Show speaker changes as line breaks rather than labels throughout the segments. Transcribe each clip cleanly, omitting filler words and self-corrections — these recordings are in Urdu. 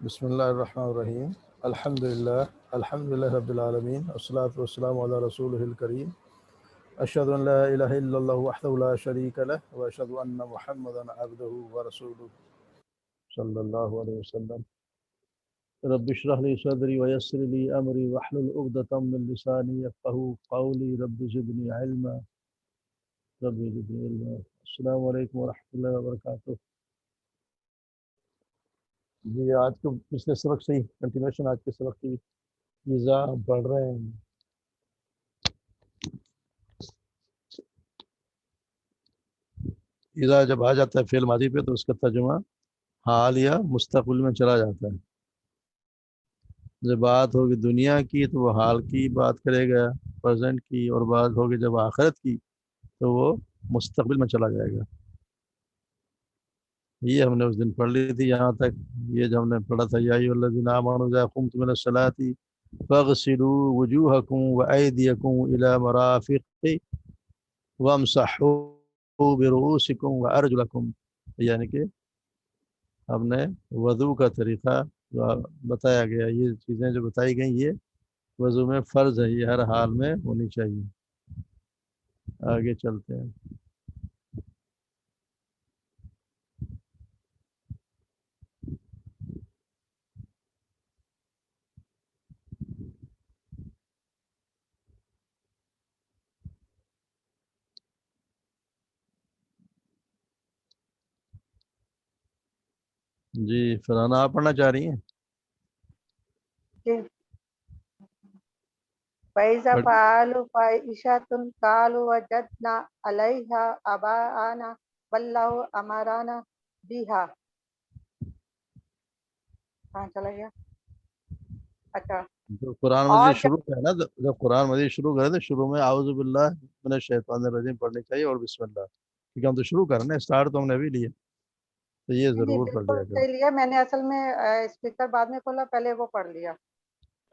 بسم اللہ الرحمن الرحیم الحمدللہ رب العالمین والصلاة والسلام علی رسولہ الکریم اشہد ان لا الہ الا اللہ وحدہ لا شریک لہ واشہد ان محمدا عبدہ ورسولہ صلی اللہ علیہ وسلم رب اشرح لی صدری ویسر لی امری واحلل عقدۃ من لسانی یفقہوا قولی رب زدنی علما السلام علیکم ورحمۃ اللہ وبرکاتہ۔ جی آج کو پچھلے سبق سے ہی کنٹینیوشن آج کے سبق کی اذا ہم پڑھ رہے ہیں۔ اذا جب آ جاتا ہے فعل ماضی پہ تو اس کا ترجمہ حال یا مستقبل میں چلا جاتا ہے۔ جب بات ہوگی دنیا کی تو وہ حال کی بات کرے گا، پریزنٹ کی، اور بات ہوگی جب آخرت کی تو وہ مستقبل میں چلا جائے گا۔ یہ ہم نے اس دن پڑھ لی تھی یہاں تک۔ یہ جو ہم نے پڑھا تھا یا ایھا الذین آمنوا اذا قمتم الی الصلاۃ فاغسلوا وجوہکم وایدیکم الی مرافق وامسحوا برؤوسکم وارجلکم، یعنی کہ ہم نے وضو کا طریقہ جو بتایا گیا، یہ چیزیں جو بتائی گئیں یہ وضو میں فرض ہے، یہ ہر حال میں ہونی چاہیے۔ آگے چلتے ہیں۔ جی فرانا آپ پڑھنا چاہ رہی ہیں؟
وَإِذَا فَعَلُوا فَاحِشَةً قَالُوا وَجَدْنَا عَلَيْهَا آبَاءَنَا وَاللَّهُ أَمَرَنَا بِهَا۔ کہاں چلا گیا؟ اچھا،
جو قرآن
اور
مجید شروع ہے نا، جب قرآن مجید شروع کرے تو شروع میں اعوذ باللہ من الشیطان الرجیم پڑھنی چاہیے اور بسم اللہ، کیونکہ ہم تو شروع کر رہے ہیں، اسٹارٹ تو ہم نے ابھی لیا، تو یہ
نہیں
ضرور پڑھ
بالکل
لیا کرو۔
صحیح لیا میں نے، اصل میں اسپیکر بعد میں کھولا، پہلے وہ پڑھ لیا،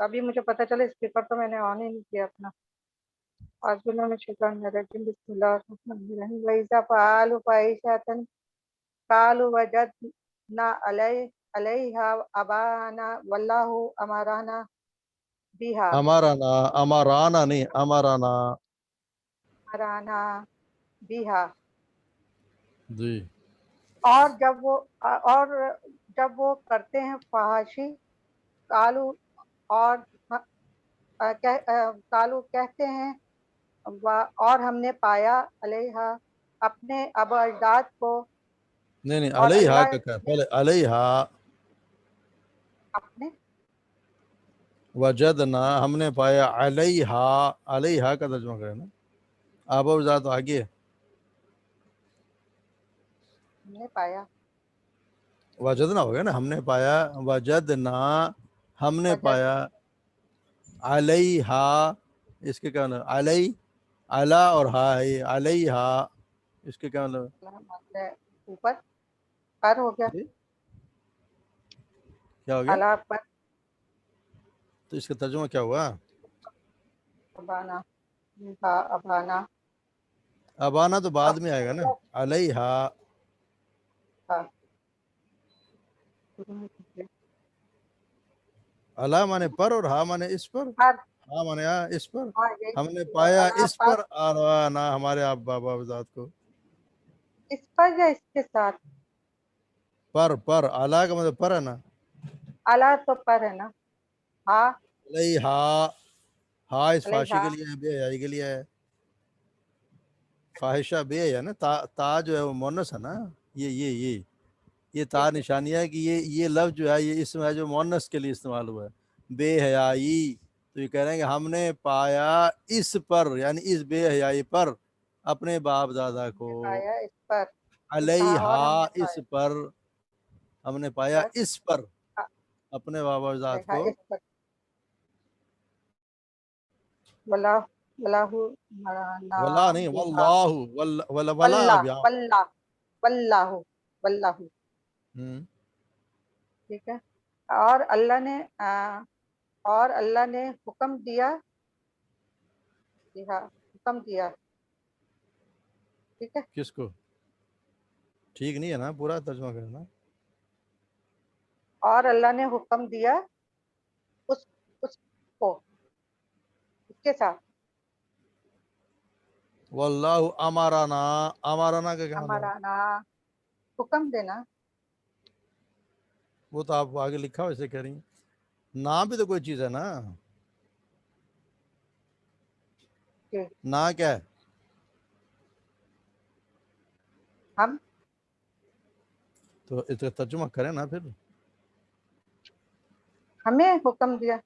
ابھی مجھے پتہ چلا اسپیکر تو میں نے آن ہی نہیں کیا اپنا۔ اعوذ باللہ من الشیطان الرجیم، بسم اللہ الرحمن الرحیم۔ وَإِذَا فَعَلُوا فَاحِشَةً قَالُوا وَجَدْنَا عَلَيْهَا آبَاءَنَا وَاللَّهُ أَمَرَنَا بِهَا۔
امارانا نہیں، امارانا۔
مرانا بیہا۔
جی
اور جب وہ کرتے ہیں فحاشی، کالو اور کالو کہتے ہیں اور ہم نے پایا علیہا اپنے اب اجداد کو،
نہیں
اور
علیہا
اللہ
کا کیا
نے
پہلے علیہا،
اپنے
وجدنا ہم نے پایا، علیہا، علیہا کا ترجمہ کرے نا، آبا و ذات آگے ہے،
ہم نے پایا
وجدنا ہو گیا نا، ہم نے پایا، وجدنا ہم نے
وجد
پایا، علیہا اس کے کیا مطلب، علی، علا اور ہا ہے، علیہا اس کے کیا مطلب؟
اوپر پر ہو گیا،
جی کیا ہو گیا؟
اللہ پر،
تو اس کا ترجمہ کیا ہوا؟
ابانا، ابانا،
ابانا تو بعد میں آئے گا نا، علیہا، علا مانے پر اور ہا مانے اس پر، ہاں مانے اس پر، ہم نے پایا اس پر آنا ہمارے آپ بابا ذات کو،
اس پر یا اس کے ساتھ؟
پر علا کا مطلب پر ہے نا،
اللہ تو پر ہے نا، ہاں
علیہا، ہا اس فاشی
علیہا،
کے لیے ہے، بے حیائی کے لیے ہے، فاحشہ بے ہے نا، تا جو ہے وہ مونس ہے نا، یہ تا نشانیہ ہے کہ یہ لفظ جو ہے یہ اسم ہے جو مونس کے لیے استعمال ہوا ہے، بے حیائی، تو یہ کہہ رہے ہیں کہ ہم نے پایا اس پر، یعنی اس بے حیائی پر اپنے باپ دادا کو،
پایا اس پر، اور
علیہا
ہم نے
اس پر، ہم نے پایا
پایا
اس پر اپنے بابا ذات کو،
اس پر، واللہ مرانا
واللہ نہیں
بہا،
واللہ ولا
واللہ
اب یہاں،
واللہ واللہ واللہ، ٹھیک ہے، اور اللہ نے حکم دیا، حکم دیا، ٹھیک ہے،
کس کو؟ ٹھیک نہیں ہے نا، پورا ترجمہ کرنا،
اور اللہ نے حکم دیا اس کو اس کے ساتھ.
واللہ امرنا، امرنا کا کیا مطلب ہے؟
ہمارا نا حکم دینا.
وہ تو آپ آگے لکھا ہو ایسے کہہ رہی ہیں. نام بھی تو کوئی چیز ہے نا.
جی
نا کیا ہے؟
ہم
تو اس کا ترجمہ کریں نا پھر.
ہمیں حکم دیا.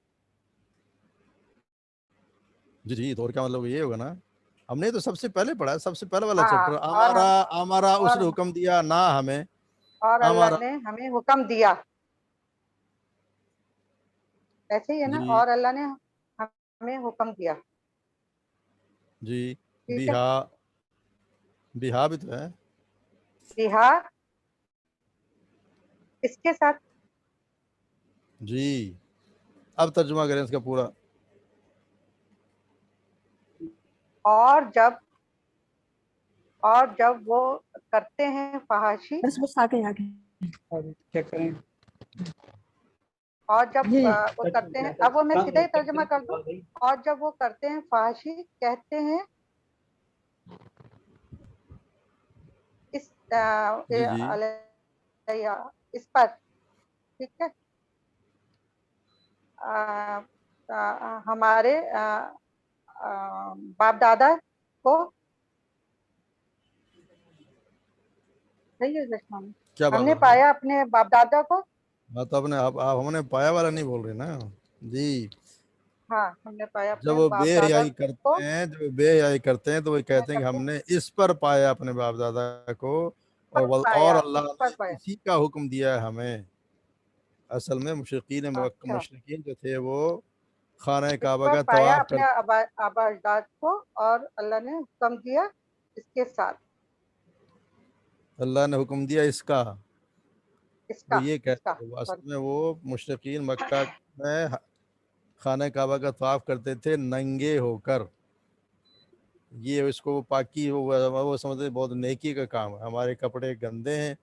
جی جی، تو اور کیا مطلب یہ ہوگا نا. ہم نے تو سب سے پہلے پڑھا ہے، سب سے پہلے والا
ہاں
چیپٹر.
اور ہم
ہمارا اس
اور
نے حکم دیا نہ ہمیں.
اور اللہ
ہمارا
نے ہمیں حکم دیا. ایسے ہی ہے نا.
جی
اور اللہ نے ہمیں حکم دیا.
جی.
ٹھیک ہے.
بیہا، بیہا بھی تو ہے.
بہا اس کے ساتھ.
جی اب ترجمہ کریں اس کا پورا.
اور جب وہ کرتے ہیں فحاشی.
بس بس آگے آگے چیک کریں.
اور جب وہ کرتے ہیں، اب وہ میں سیدھا ہی ترجمہ کر دوں. اور جب وہ کرتے ہیں فحاشی، کہتے ہیں اس
جی جی
علیہ، اس پر. ٹھیک ہے. ہمارے باپ دادا کو. صحیح ہے رشما؟
کیا
ہم
بات
نے
ہے؟
پایا اپنے باپ دادا کو.
ہاں تو آپ ہم نے پایا والا نہیں بول رہے نا. جی
ہاں ہم نے پایا
جب
اپنے
وہ بے
باپ دادا
حیائی
کو.
کرتے ہیں، جب وہ بے حیائی کرتے ہیں تو وہ کہتے ہیں کہ
کرتے
ہم
ہیں
نے اس پر پایا اپنے باپ دادا کو.
پر
اور
پایا،
اللہ
اس پر
نے
پایا.
اسی کا حکم دیا ہے ہمیں. اصل میں
اچھا.
مشرقین جو تھے وہ خانہ
اس
کعبہ
پر
کا
پایا
طواف
اپنے آبا اجداد کو، اور اللہ نے حکم دیا اس کے ساتھ.
اللہ نے حکم دیا اس کا.
اس
وہ
کا
یہ
اس کا
کہتے تھے، وہ اصل میں وہ مشرقین مکہ میں خانہ کعبہ کا طواف کرتے تھے ننگے ہو کر. یہ اس کو پاکی وہ سمجھتے بہت نیکی کا کام ہے. ہمارے کپڑے گندے ہیں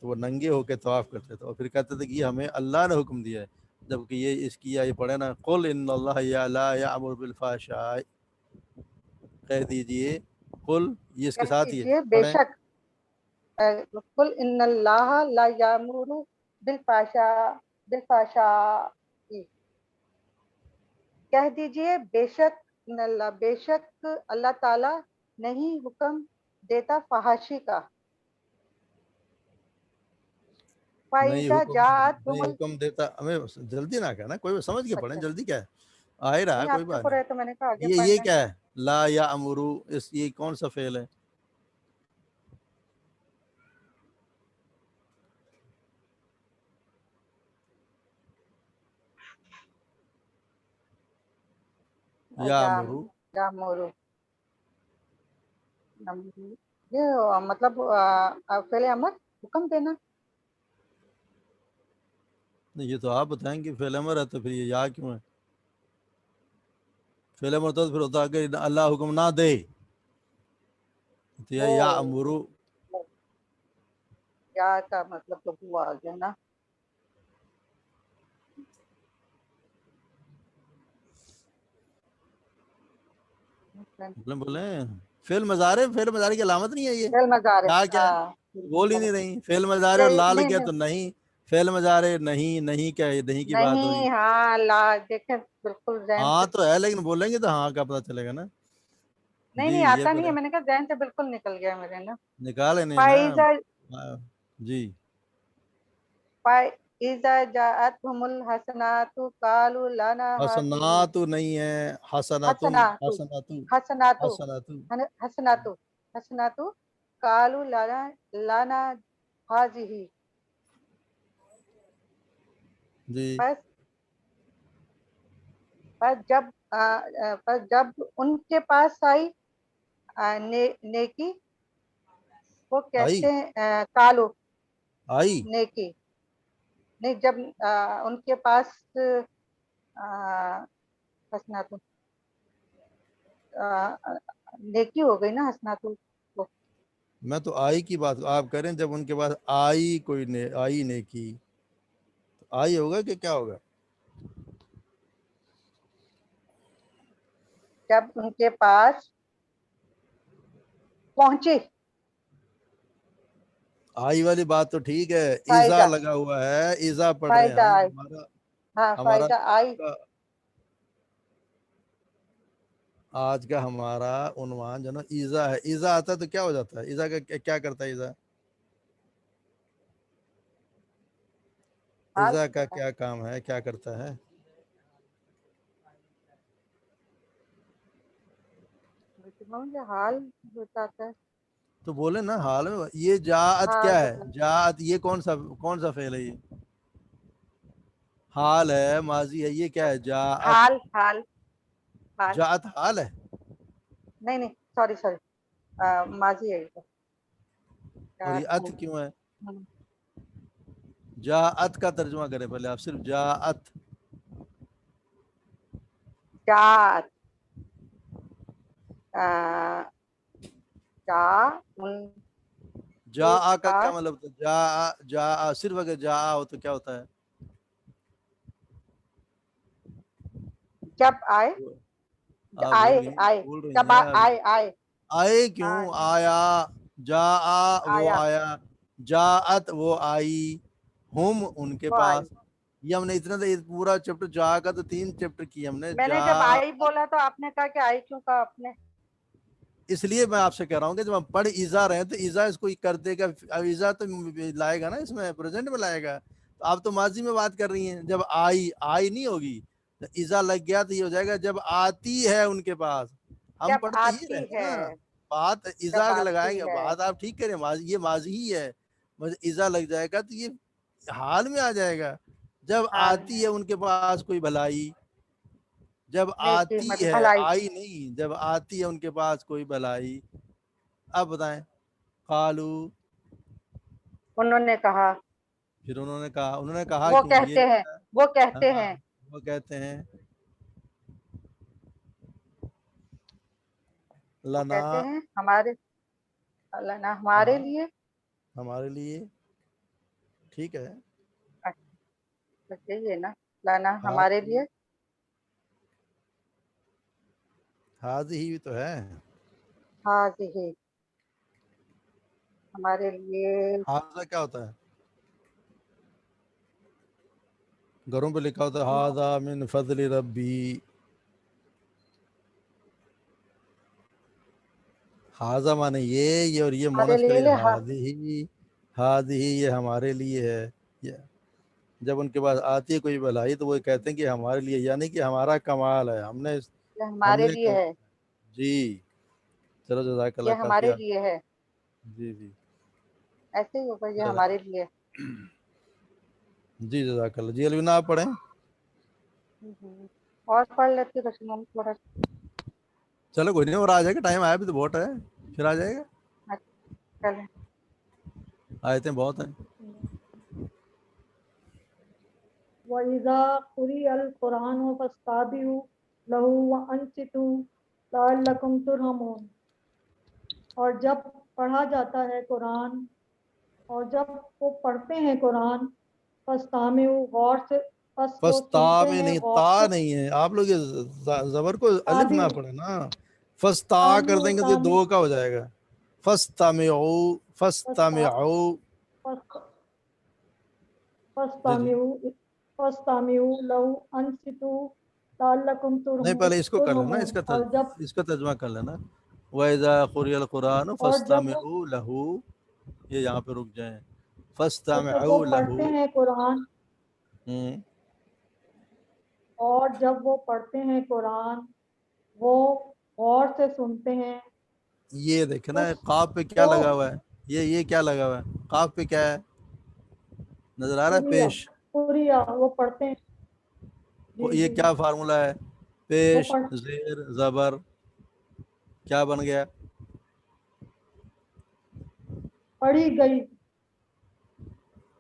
تو وہ ننگے ہو کے طواف کرتے تھے، اور پھر کہتے تھے کہ یہ ہمیں اللہ نے حکم دیا ہے. جبکہ یہ اس کی یہ پڑھے نا، قل ان اللہ لا یأمر بالفحشاء. کہہ دیجئے قل، یہ اس کے
کہہ
ساتھ ہی ہے.
دیجئے بے
پڑھیں.
شک. قل ان اللہ لا یامر بالفحشاء. کہہ دیجئے بے شک ان اللہ، بے شک اللہ تعالی نہیں حکم دیتا فحاشی کا.
نہیں
فَإِذَا
حکم
جَاءَتْهُمُ
نہیں حکم دیتا. ہمیں جلدی نہ کہنا، کوئی سمجھ کے پڑھیں.
اچھا
جلدی کیا ہے، آ ہی رہا ہے،
نہیں،
کوئی
آپ
بات
چپ
نہیں.
رہے تو میں نے کہا آگے پڑھ
یہ
لیں.
کیا ہے؟ لا یا امرو، یہ کون سا فعل ہے؟ یا امرو.
یامر، یہ مطلب فعل امر، حکم دینا.
نہیں، یہ تو آپ بتائیں گے. فعل امر ہے تو پھر یہ یا کیوں ہے؟ فعل امر تو پھر ہوتا ہے کہ اللہ حکم نہ دے تو یا امرو.
یا کا مطلب تو ہوا آگے نا.
بولیں فعل مضارع، فعل مضارع کی علامت نہیں ہے یہ.
فعل مضارع،
یا کیا ہے؟
ہاں.
بول ہی نہیں رہی. فعل مضارع اور لال
نہیں
کیا
نہیں
تو نہیں. فعل مضارع نہیں، نہیں کیا ہے؟ نہیں کی بات ہوئی.
نہیں، ہاں لا دیکھیں بالکل ذہن
ہاں
سے.
تو ہے، لیکن بولیں گے تو ہاں کا پتہ چلے گا نا.
نہیں
جی
نہیں،
یہ
آتا نہیں ہے.
پڑھیں،
میں نے کہا ذہن سے بالکل نکل گیا میرے نا.
نکالے نہیں نا.
فائزہ
جی
فَإِذَا جَاءَتْهُمُ الْحَسَنَاتُ قَالُوا لَنَا هَٰذِهِ.
حسنات نہیں ہے، حسناتن.
حسناتو
حسناتو
حسناتو
حسناتو
حسناتو حسناتو قَالُوا لَنَا هَٰذِهِ.
جی
پس جب ان کے پاس آئی نیکی، وہ
آئی
کہتے ہیں کالو
آئی.
نیکی. نہیں، جب ان کے پاس حسناتو نیکی ہو گئی نا، حسناتو کو.
میں تو آئی کی بات آپ کریں. جب ان کے پاس آئی کوئی آئی نیکی، آئی ہوگا کہ کیا ہوگا؟
جب ان کے پاس پہنچی.
آئی والی بات تو ٹھیک ہے، ایزا
فائدہ
لگا ہوا ہے، ایزا پڑھ رہے ہیں
فائدہ
ہم.
آئی. ہاں
ہمارا
فائدہ آئی.
آج کا ہمارا عنوان جو نا ایزا ہے. ایزا آتا ہے تو کیا ہو جاتا ہے؟ ایزا کا کیا کرتا ہے؟ ایزا
حال
ایزا کا کیا کام ہے، کیا کرتا ہے؟
مجھے حال بتاتا ہے.
تو بولے نا حال میں. یہ جاءت
حال
کیا ہے؟
بتا
جاءت یہ کون سا فعل ہے؟ یہ حال ہے، ماضی ہے. یہ کیا ہے؟ جاءت.
حال حال حال
جاءت حال ہے.
نہیں سوری ماضی ہے یہ تو.
اور یہ ات کیوں ہے؟ جاءت کا ترجمہ کریں پہلے آپ، صرف جاءت.
جات
جاء کا کیا مطلب ہوتا ہے؟ جاء صرف اگر جاء ہو تو کیا ہوتا ہے؟
جب آئے
آپ
آئے آئے
بول رہی
جب
ہیں ابھی.
آئے آئے
آئے کیوں؟
ہاں
آیا. جاء وہ
آیا
آیا، جاءت وہ آئی، ہم ان کے
وہ آئی.
پاس. یہ ہم نے اتنا تو پورا چیپٹر جا کا تو 3 چیپٹر کیے ہم نے.
میں نے جب آئی بولا تو آپ نے کہا کہ آئی کیوں کہا آپ نے؟
اس لیے میں آپ سے کہہ رہا ہوں کہ جب ہم پڑھ ایزا رہے ہیں تو ایزا اس کو کر دے گا. ایزا تو لائے گا نا، اس میں پریزنٹ میں لائے گا. تو آپ تو ماضی میں بات کر رہی ہیں. جب آئی نہیں ہوگی تو ایزا لگ گیا تو یہ ہو جائے گا جب آتی ہے ان کے پاس. ہم
جب
پڑھ تو یہ
آتی
رہے ہیں
ہے
نا. بات ایزا
جب
لگائیں
آتی
گے،
ہے
بات آپ ٹھیک کریں، یہ ماضی ہی ہے. ایزا لگ جائے گا تو یہ حال میں آ جائے گا. جب
حال
آتی
میں
ہے ان کے پاس کوئی بھلائی. جب
نیکی
آتی
مطلب
ہے،
بھلائی.
آئی نہیں، جب آتی ہے ان کے پاس کوئی بھلائی. اب بتائیں. قالو،
انہوں نے کہا.
پھر انہوں نے کہا
وہ
کیوں یہ
کہتے ہیں وہ کہتے
ہاں
ہیں
وہ کہتے ہیں
وہ
لنا،
کہتے ہیں ہمارے لنا ہمارے
ہاں
لیے.
ہمارے لیے. ٹھیک ہے.
اچھا یہی ہے نا، لانا
ہاں
ہمارے لیے.
حاضی ہی تو ہے.
ہاں جی ہمارے لیے.
حاضہ کیا ہوتا ہے؟ گھروں پہ لکھا ہوتا ہے حاضہ من فضل ربی. حاضہ مانے یہ اور یہ
ہمارے
مونس کے لیے حاضی ہی یہ ہمارے لیے ہے. جب ان کے پاس آتی ہے کوئی بھلائی تو وہ کہتے ہیں کہ ہمارے لیے، یعنی کہ ہمارا کمال ہے، ہم
ہمارے
نے
لیے ہے.
جی. چلو جزاک اللہ
یہ
کافی.
ہمارے لیے ہے.
جی
ایسے ہی ہوگا، یہ ہمارے لیے.
جی جزاک اللہ. جی الونا آپ پڑھیں.
اور پڑھ لیتے رسول تھوڑا.
چلو کوئی نہیں، اور آ جائے گا، ٹائم آیا بھی تو بہت ہے، پھر آ جائے گا.
چلیں.
آیتیں بہت ہیں.
وَإِذَا قُرِئَ الْقُرْآنُ فَاسْتَمِعُوا لَهُ وَأَنصِتُوا لَعَلَّكُمْ تُرْحَمُونَ. اور جب پڑھا جاتا ہے قرآن، اور جب وہ پڑھتے ہیں قرآن، فَاسْتَمِعُوا غور سے، پس وہ
فستا
سنتے
میں
ہیں
نہیں،
غور
تا
سے.
نہیں ہے. آپ لوگ یہ زبر کو الف نہ
تابعوا
پڑھیں نا. فستا کر
تابعوا
دیں گے تو یہ
تابعوا
دو کا ہو جائے گا. فاستمعوا فاستمعوا. جی
فَاسْتَمِعُوا لَهُ وَأَنصِتُوا لَعَلَّكُمْ
نہیں، پہلے اس کو کر لینا،
تُرْحَمُونَ. اور جب
اس کا ترجمہ کر لینا. وَإِذَا قُرِئَ الْقُرْآنُ
وہ
فَاسْتَمِعُوا لَهُ. یہ یہاں پہ رک جائیں.
اور جب وہ
فَاسْتَمِعُوا
پڑھتے
لَهُ.
ہیں قرآن، اور جب وہ پڑھتے ہیں قرآن، وہ غور سے سنتے ہیں.
یہ دیکھیں نا،
پس
قاف پہ کیا
وہ
لگا ہوا ہے؟ یہ کیا لگا ہوا ہے؟ قاف پہ کیا ہے؟ نظر آ رہا ہے؟ پیش.
پوریا وہ پڑھتے ہیں. جی
یہ
جی
کیا فارمولا ہے؟
وہ
پیش زیر زبر کیا بن گیا؟
پڑھی گئی،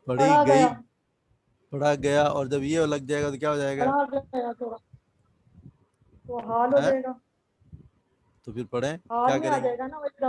پڑھی
پڑھا
گئی،
گیا،
پڑھا گیا. اور جب یہ لگ جائے گا تو کیا ہو جائے گا؟
پڑھا گیا تھوڑا تو حال ہو
ہیں؟
جائے گا.
تو پھر پڑھیں.
حال
کیا
میں آ
کریں گے؟
جائے گا نا ویسا.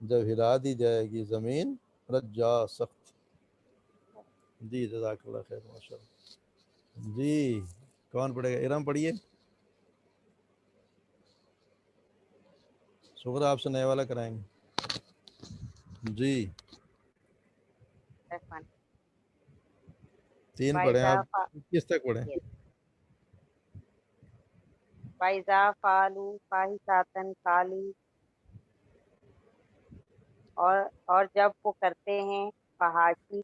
جب ہلا دی جائے گی زمین رجا سخت. جی جزاک اللہ خیر ماشاء اللہ. جی کون پڑھے گا؟ ارم پڑھیے. شکر آپ سے نئے والا کرائیں گے. جی
رحمان
3 پڑھیں آپ.
وَإِذَا
کس تک پڑھیں؟
فَعَلُوا فَاحِشَةً قَالُوا، اور جب وہ کرتے ہیں فحاشی،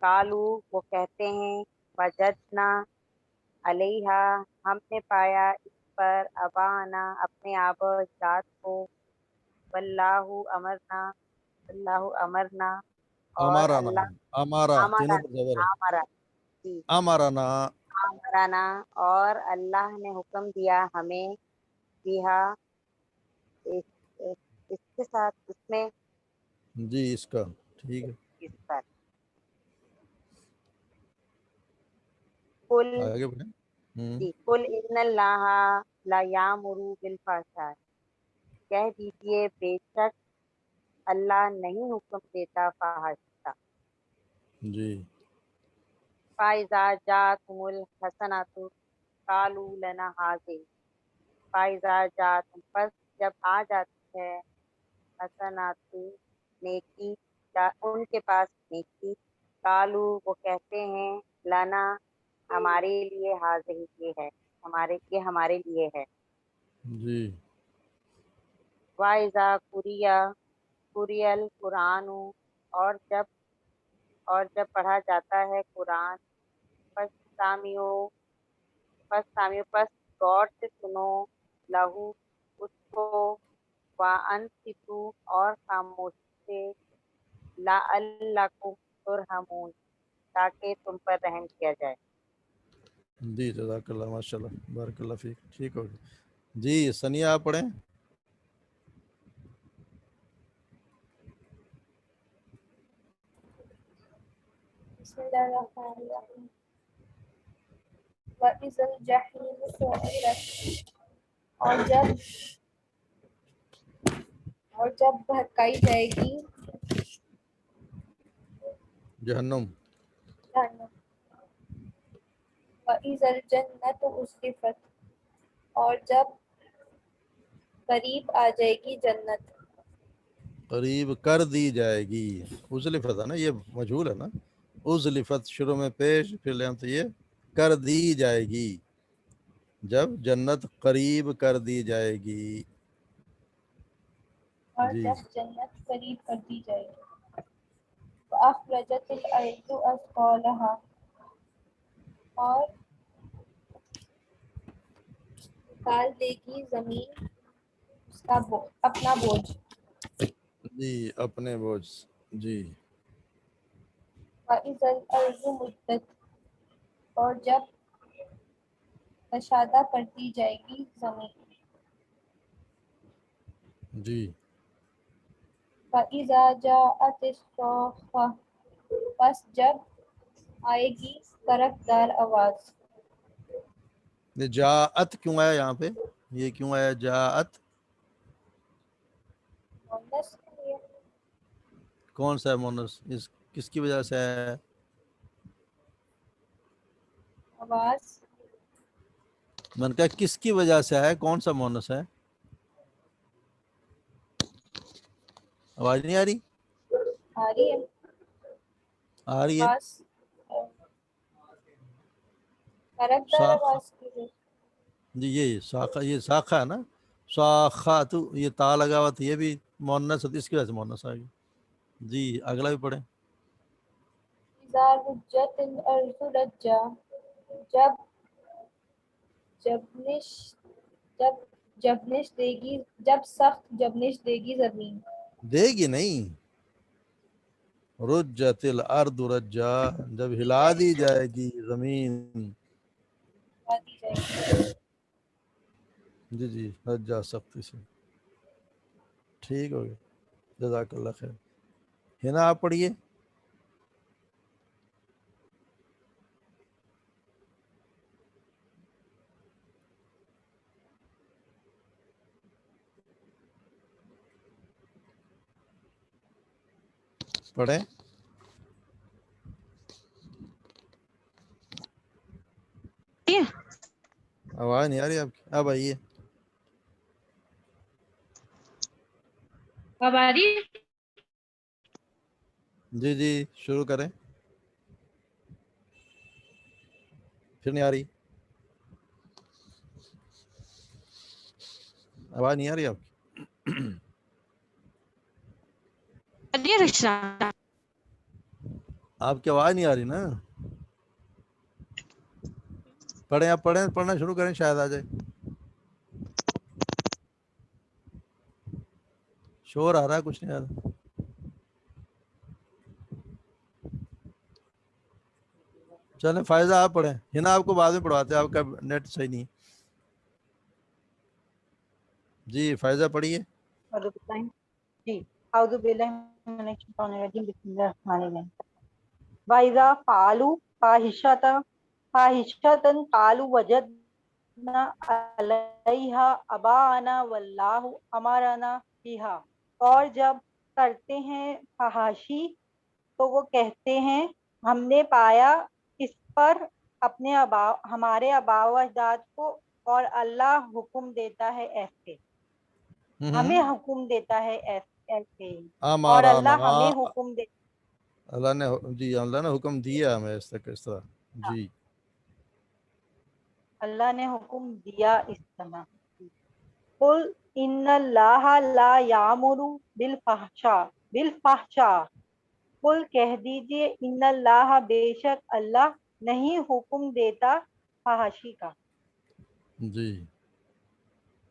قالو وہ کہتے ہیں، وجدنا علیہا ہم نے پایا اس پر ابانا اپنے آب و اجداد کو، واللہ امرنا اور
امارانا.
اللہ
امارا
ہمارا
تینوں پر زبر ہے.
ہمارا جی
امارانا.
امرانا اور اللہ نے حکم دیا ہمیں، بیہا اس اس کے ساتھ اس میں
جی اس کا ٹھیک ہے.
اس پر کل
آگے پڑھیں.
جی کل ان اللہ لا یامر بالفحشاء، کہہ دیجئے بے شک اللہ نہیں حکم دیتا فحش کا.
جی
فَإِذَا جَاءَتْهُمُ الْحَسَنَةُ قَالُوا لَنَا هَٰذِهِ، فَإِذَا جَاءَتْهُمْ پس جب آ جاتی ہے حسناتُ نیکی، ان کے پاس نیکی، قالو وہ کہتے ہیں، لنا ہمارے لیے، حاضر یہ ہے ہمارے لیے ہے.
جی
وَإِذَا قُرِئَ الْقُرْآنُ اور جب پڑھا جاتا ہے قرآن، پس غور سے سنو، لہو اس کو، وَأَنصِتُوا اور خاموشی سے، لَعَلَّکُمْ تُرْحَمُونَ تاکہ تم پر رحم کیا جائے.
جی جزاک اللہ ماشاء اللہ بارک اللہ فیک. ٹھیک ہو گیا. جی ثنیہ آپ پڑھیں.
بسم اللہ الرحمن الرحیم. وَإِذَا الْجَحِيمُ سُعِّرَتْ اور جب بھٹکائی جائے گی
جہنم.
جہنم. وَإِذَا الْجَنَّةُ أُزْلِفَتْ اور جب قریب آ جائے گی جنت.
قریب کر دی جائے گی. ازلفت ہے نا، یہ مجھول ہے نا. ازلفت شروع میں پیش، پھر لے تو یہ کر دی جائے گی، جب جنت قریب کر دی جائے گی.
اور
جی
جب جنت قریب کر دی جائے گی. وَأَخْرَجَتِ الْأَرْضُ أَثْقَالَهَا اور نکال دے گی زمین اس کا اپنا بوجھ.
جی اپنے بوجھ. جی
وَإِذَا الْأَرْضُ مُدَّتْ اور جب کشادہ کر دی جائے گی زمین.
جی
فَإِذَا جَاءَتِ الصَّاخَّةُ پس جب آئے گی کڑک دار آواز.
یہ جاءت کیوں آیا یہاں پہ؟ یہ کیوں آیا جاءت؟
مونس کے لیے
کون سا ہے مونس؟ اس کس کی وجہ سے ہے؟
آواز
میں نے کہا کس کی وجہ سے ہے؟ کون سا مونس ہے؟ آواز نہیں آ رہی؟
آ رہی ہے.
آ رہی ہے.
آواز کڑک دار
ساخہ.
آواز کی ہے.
جی یہ ساخہ ہے نا. ساخہ تو یہ تا لگا ہوا تھا، یہ بھی مونس ہے، اس کی وجہ سے مونس آ گئی. جی اگلا بھی پڑھیں.
اذا رجت الارض رجا جب جبنش دے گی، جب سخت جبنش دے گی زمین.
دے گی نہیں، رجت الارض رجا جب ہلا دی جائے گی زمین.
دی جائے گی.
جی جی رجا سختی سے. ٹھیک ہو گیا جزاک اللہ خیر. ہے نا آپ پڑھیے. پڑھیں. آواز نہیں آ رہی آپ کی. اب آئیے.
اب آ رہی ہے؟
جی جی شروع کریں. پھر نہیں آ رہی. آواز نہیں آ رہی آپ کی. آپ کی آواز نہیں آ رہی نا. پڑھیں آپ پڑھیں, پڑھنا شروع کریں شاید آ جائے. شور آ رہا ہے کچھ نہیں آ رہا. چلیں فائزہ آپ پڑھیں. ہنا آپ کو بعد میں پڑھواتے ہیں, آپ کا نیٹ صحیح نہیں. جی فائزہ پڑھیے.
جی اعوذ باللہ من الشیطان الرجیم بسم اللہ الرحمن الرحیم وَإِذَا فَعَلُوا فَاحِشَةً قَالُوا وَجَدْنَا عَلَيْهَا آبَاءَنَا وَاللَّهُ أَمَرَنَا بِهَا. اور جب کرتے ہیں فحاشی تو وہ کہتے ہیں ہم نے پایا اس پر اپنے ہمارے آباء و اجداد کو, اور اللہ حکم دیتا ہے ایسے, ہمیں حکم دیتا ہے ایسے, اور اللہ ہمیں حکم دیتا
اللہ نے جی اللہ نے حکم دیا ہمیں اس طرح. جی
اللہ نے حکم دیا اس طرح. قل ان اللہ لا یامر بالفحشاء قل کہہ دیجئے ان اللہ بے شک اللہ نہیں حکم دیتا فحاشی کا.
جی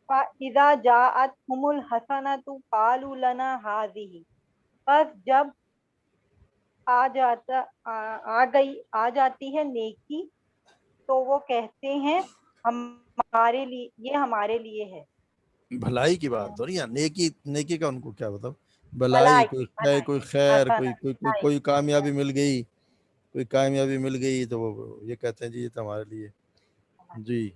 فَإِذَا جَاءَتْهُمُ الْحَسَنَةُ قَالُوا لَنَا هَٰذِهِ. بس جب آ جاتی ہے نیکی تو وہ کہتے ہیں ہمارے لیے, یہ ہمارے لیے ہے.
بھلائی کی بات ہو رہی ہے. نیکی کا ان کو کیا بتاؤ. بھلائی, کوئی خیر, کوئی کامیابی مل گئی, کوئی کامیابی مل گئی تو وہ یہ کہتے ہیں جی یہ تو ہمارے لیے. جی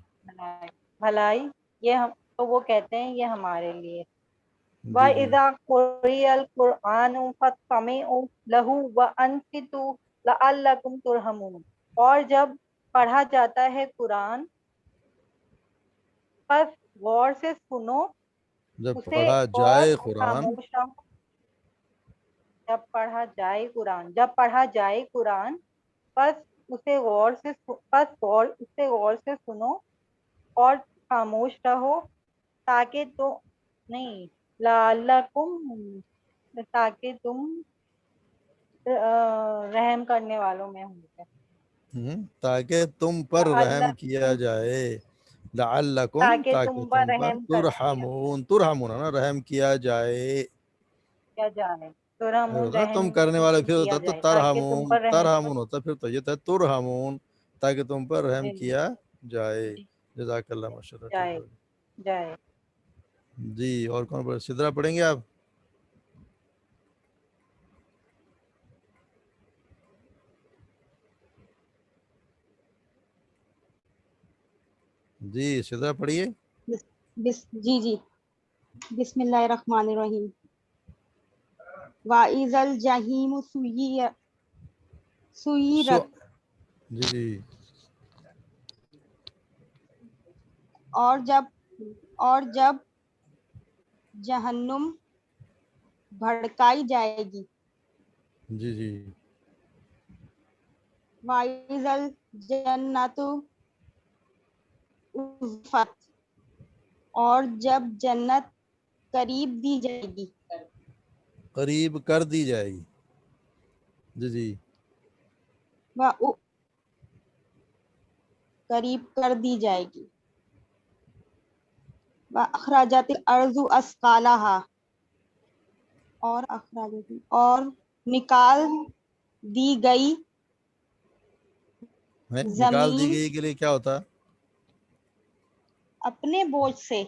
بھلائی یہ تو وہ کہتے ہیں یہ ہمارے لیے.
جی
وَإِذَا قُرِئَ الْقُرْآنُ فَاسْتَمِعُوا لَهُ وَأَنصِتُوا لَعَلَّكُمْ تُرْحَمُونَ. اور جب پڑھا جاتا ہے قرآن پس غور سے سنو
جب
اسے
پڑھا
اور
جائے قرآن.
خاموش رہو. جب پڑھا جائے قرآن پس اسے غور سے سنو اور خاموش رہو تاکہ تو نہیں لعلکم تاکہ تم رحم کرنے والوں میں ہوں گے.
تاکہ تم پر رحم کیا جائے. لعلکم تاکہ
تم پر
تم پر
رحم
ترحمون نا رحم کیا جائے.
کیا جائے. ترحمون
تم
رحم
کرنے والے پھر
کیا
ہوتا تو
جائے تاکہ تم
ترحمون,
پر رحم
ترحمون ہوتا پھر تو یہ تھا ترحمون تاکہ تم پر رحم کیا جائے. جزاک اللہ ماشاءاللہ. ٹھیک ہو
جائے.
جی. اور کون پڑھے؟ سدرا پڑھیں گے آپ. جی سدرا پڑھیے.
جی بسم اللہ الرحمن الرحیم. وَإِذَا الْجَحِيمُ سُعِّرَتْ.
جی
اور جب جہنم بھڑکائی جائے گی.
جی
وَإِذَا الْجَنَّةُ أُزْلِفَتْ. اور جب جنت قریب دی جائے گی.
قریب کر دی جائے گی. جی
قریب کر دی جائے گی. وَأَخْرَجَتِ الْأَرْضُ أَثْقَالَهَا. اور نکال دی گئی
نکال دی
زمین
گئی کے لیے کیا ہوتا؟
اپنے بوجھ سے.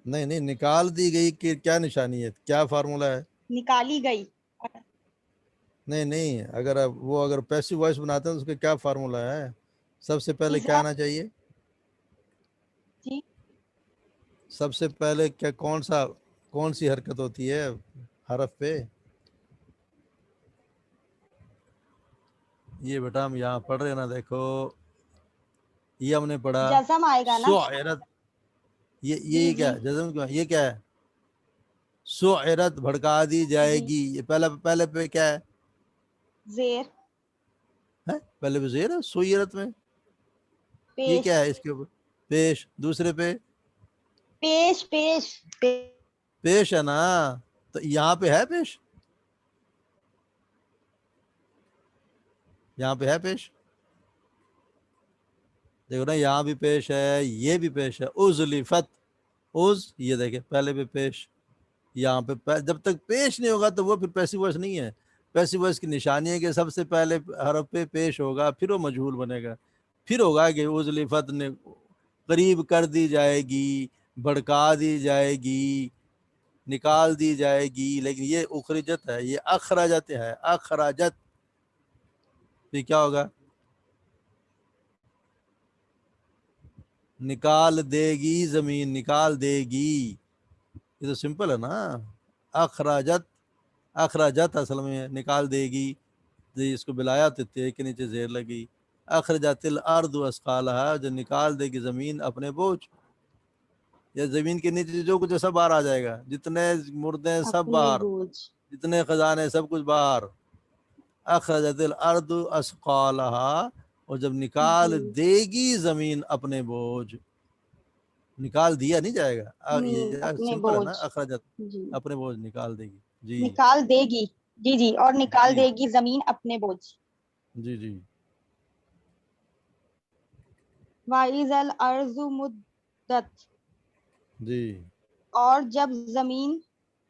نہیں نکال دی گئی کہ کیا نشانی ہے, کیا فارمولا ہے؟
نکالی گئی.
نہیں اگر پیسو وائس بناتے ہیں تو اس کا کیا فارمولا ہے؟ سب سے پہلے کیا آنا چاہیے؟
جی
سب سے پہلے کون سی حرکت ہوتی ہے حرف پہ؟ یہ بیٹا ہم یہاں پڑھ رہے ہیں نا، دیکھو یہ ہم نے پڑھا
جزم آئے گا نا؟
سعرت، یہ
جی
کیا
جی
جزم کیوں؟ یہ کیا ہے؟ سعرت بھڑکا دی جائے
جی
گی، یہ پہلے پہ کیا ہے؟
زیر
پہلے پہ زیر ہے سعرت میں، یہ
پیش
کیا ہے اس کے اوپر؟ پیش. دوسرے پہ
پیش پیش
پیش ہے نا، تو یہاں پہ ہے پیش، یہاں پہ ہے پیش، دیکھو نا یہاں بھی پیش ہے، یہ بھی پیش ہے. ازلفت، یہ دیکھیں پہلے پہ پیش، یہاں پہ جب تک پیش نہیں ہوگا تو وہ پھر پیسیو وائس نہیں ہے. پیسیو وائس کی نشانی ہے کہ سب سے پہلے حرف پہ پیش ہوگا، پھر وہ مجہول بنے گا، پھر ہوگا کہ ازلفت نے قریب کر دی جائے گی، بھڑکا دی جائے گی، نکال دی جائے گی. لیکن یہ اخرجت ہے، یہ اخراجت ہے، اخراجت یہ کیا ہوگا؟ نکال دے گی زمین، نکال دے گی، یہ تو سمپل ہے نا. اخراجت، اخراجت اصل میں نکال دے گی، اس کو بلایا تو تے کے نیچے زیر لگی. اخرجت الارض اثقالها، جو نکال دے گی زمین اپنے بوجھ، یا زمین کے نیچے جو کچھ سب باہر آ جائے گا، جتنے مردے سب
اپنے
باہر،
بوجھ.
جتنے خزانے سب کچھ باہر. اخرجت الارض اثقالها، اور جب نکال
جی
دے گی زمین اپنے بوجھ، نکال دیا نہیں جائے گا، یہ
اپنے
سمپل ہے نا.
بوجھ.
اخرجت
جی
اپنے بوجھ نکال دے گی. جی
نکال دے گی، جی جی، اور نکال
جی
دے گی زمین اپنے بوجھ.
جی جی
وَإِذَا الْأَرْضُ مُدَّتْ،
جی.
اور جب زمین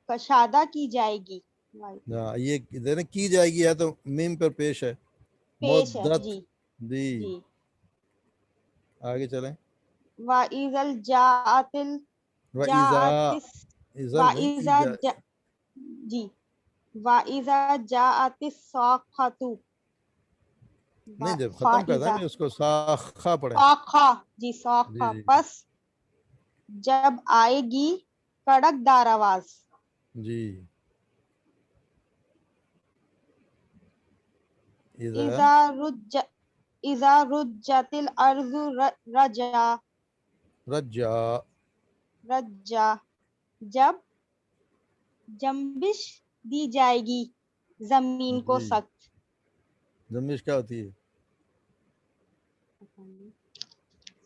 کشادہ کی جائے گی.
ہاں یہ دیکھیں کی جائے گی ہے تو میم پر پیش ہے،
پیش ہے
مدت.
جی
جی
جی.
آگے چلیں.
وَإِذَا الْجَاءَتِ
وَإِذَا، ازل نہیں
وَإِذَا جی وَإِذَا جَاءَتِ الصَّاخَّةُ،
نہیں، جب ختم کر دیں
فَإِذَا،
میں اس کو ساخہ پڑھیں.
صاخہ جی،
جی
صاخہ،
جی
پس جب آئے گی کڑک دار آواز.
جی. اذا
اذا رجت الارض رجا، جب جنبش دی جائے گی زمین کو
جی.
سخت.
جنبش کیا ہوتی ہے؟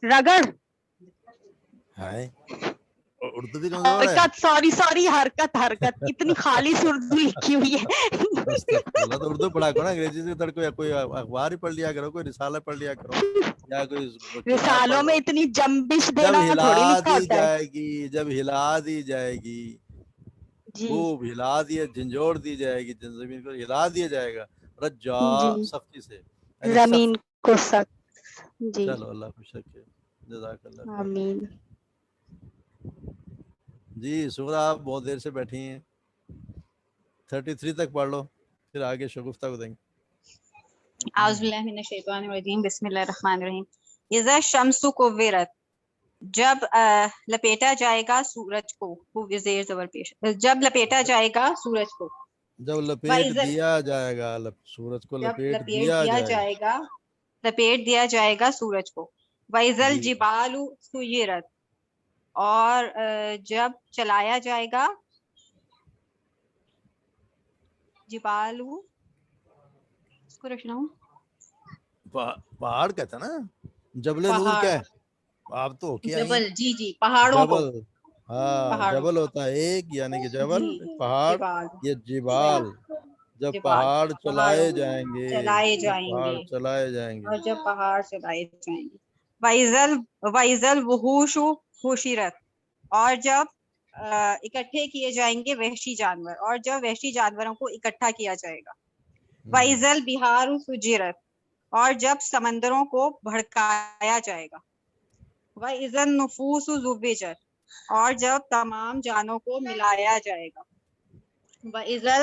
رگڑ،
ہے اردو بھی کمزور ہے.
حرکت، سوری حرکت، اتنی خالص اردو لکھی ہوئی ہے.
استغفراللہ، تو اردو پڑھا کرو نا، انگریزی سے تڑکو، یا کوئی اخبار ہی پڑھ لیا کرو، کوئی رسالہ پڑھ لیا کرو، یا کوئی کتاب پڑھ
رسالوں میں
لو.
اتنی جنبش
جب
دینا تھوڑی
ہلا
لکھا
دی
ہوتا ہے.
جائے گی، جب ہلا دی جائے گی،
جی
خوب ہلا دیا، جھنجھوڑ دی جائے گی، زمین کو ہلا دیا جائے گا، رجا
جی،
سختی سے، یعنی
زمین
سخت.
کو سخت. جی
چلو اللہ خوش رکھے، جزاک اللہ خیر.
آمین.
جی سغرا آپ بہت دیر سے بیٹھی ہیں، 33 تک پڑھ لو، پھر آگے شگفتہ کو دیں گے.
اعوذ باللہ من الشیطان الرجیم، بسم اللہ الرحمن الرحیم. اذا الشمس کورت، جب لپیٹا جائے گا سورج کو، جب لپیٹا جائے گا سورج کو.
جب لپیٹ دیا جائے گا، سورج کو
جب
لپیٹ
لپیٹ
دیا
دیا
جائے گا.
جائے گا، لپیٹ دیا جائے گا سورج کو. وَإِذَا
جی
الْجِبَالُ سُيِّرَتْ، اور جب چلایا جائے گا جبالو، اس کو رکھنا ہوں،
پہاڑ کہتا نا، جبل نور
پہاڑ،
کیا ہے؟ آپ تو کیا ہی
جبل، جی جی، پہاڑوں کو،
جبل. ہاں
پہاڑوں
جبل
کو،
ہوتا ہے ایک، یعنی کہ جبل
جی،
پہاڑ،
جبال،
یہ جبال. جب
جبال،
پہاڑ چلائے
پہاڑوں کو
جائیں گے،
چلائے
جب
جائیں
پہاڑ
گے،
چلائے جائیں گے.
اور جب پہاڑ چلائے جائیں گے. وَإِذَا الْوُحُوشُ حُشِرَتْ، اور جب اکٹھے کیے جائیں گے وحشی جانور، اور جب وحشی جانوروں کو اکٹھا کیا جائے گا. وَإِذَا الْبِحَارُ سُجِّرَتْ، اور جب سمندروں کو بھڑکایا جائے گا. وَإِذَا النُّفُوسُ زُوِّجَتْ، اور جب تمام جانوں کو ملایا جائے گا. وَإِذَا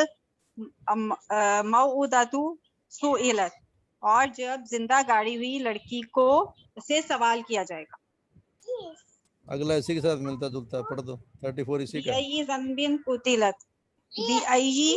الْمَوْءُودَةُ سُئِلَتْ، اور جب زندہ گاڑی ہوئی لڑکی کو سے سوال کیا جائے گا.
اگلا اسی کے ساتھ ملتا جلتا ہے، پڑھ دو. 34 اسی کا ہے.
بِأَيِّ ذَنبٍ قُتِلَتْ، بِأَيِّ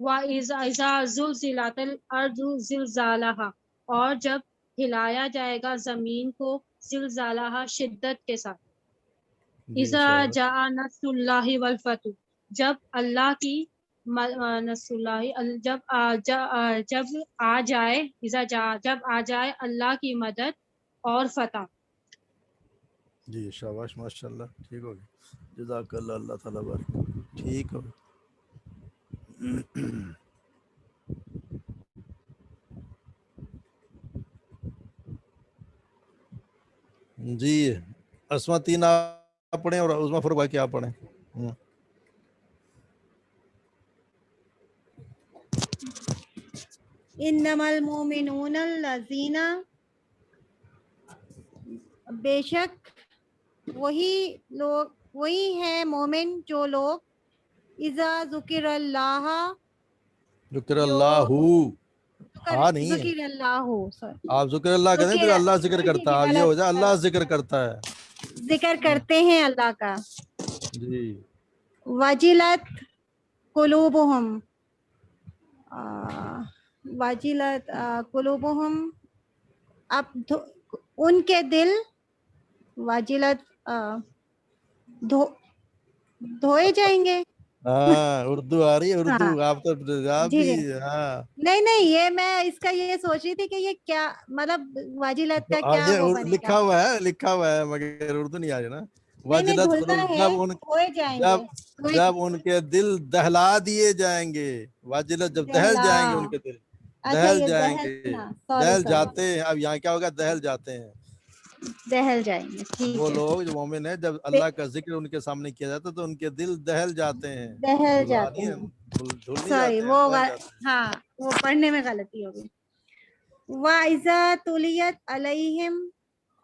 وَإِذَا زُلْزِلَتِ الْأَرْضُ زِلْزَالَهَا، اور جب ہلایا جائے گا زمین کو زلزالہ شدت کے ساتھ.
جی
اذا
شاباش.
جاء نصر اللہ والفتح، جب اللہ کی نصر اللہ جب آ جائے جب آ جائے اللہ کی مدد اور فتح.
جی شاباش ماشاء اللہ. ٹھیک ہو گیا. جزاک اللہ. اللہ تعالیٰ بارک. ٹھیک ہو. جی اسما 3 آپ پڑھیں اور عظما فروغ بھائی کیا پڑھیں.
انما المؤمنون الذین، بے شک وہی ہے مومن جو لوگ اذا ذکر اللہ،
ذکر اللہ ہاں نہیں ہے.
ذکر اللہ،
آپ ذکر اللہ کہتے ہیں پھر اللہ ذکر کرتا ہے. یہ ہو جائے اللہ ذکر کرتا ہے.
ذکر کرتے ہیں اللہ کا.
جی
وجلت قلوبہم، وجلت قلوبہم، اب ان کے دل، وجلت دھوئے جائیں گے.
ہاں اردو آ رہی ہے. اردو
ہاں.
آپ تو آپ
جی
بھی.
جی.
ہاں
نہیں یہ میں اس کا یہ سوچ رہی تھی کہ یہ کیا مطلب وجلت کا کیا
یہ
وہ بنے گا.
لکھا ہوا ہے مگر اردو نہیں آ رہی نا.
نہیں
وجلت
دھلنا ہے، دھوئے جائیں گے.
جب ان کے دل دہلا دیے جائیں گے. وجلت جب دہل جائیں گے ان کے دل،
اچھا
دہل
یہ
جائیں گے. دہل جاتے ہیں. اب یہاں کیا ہوگا؟ دہل جاتے ہیں.
دہل جائیں گے. ٹھیک
وہ
ہے.
لوگ جو مومن ہیں جب اللہ کا ذکر ان کے سامنے کیا جاتا ہے تو ان کے دل دہل جاتے ہیں.
دہل
دھلا
جاتے
نہیں
ہیں.
دھل نہیں
سوری
جاتے ہیں،
وہ
دہل جاتے ہیں.
ہاں وہ پڑھنے میں غلطی ہوگی. وَإِذَا تُلِيَتْ عَلَيْهِمْ،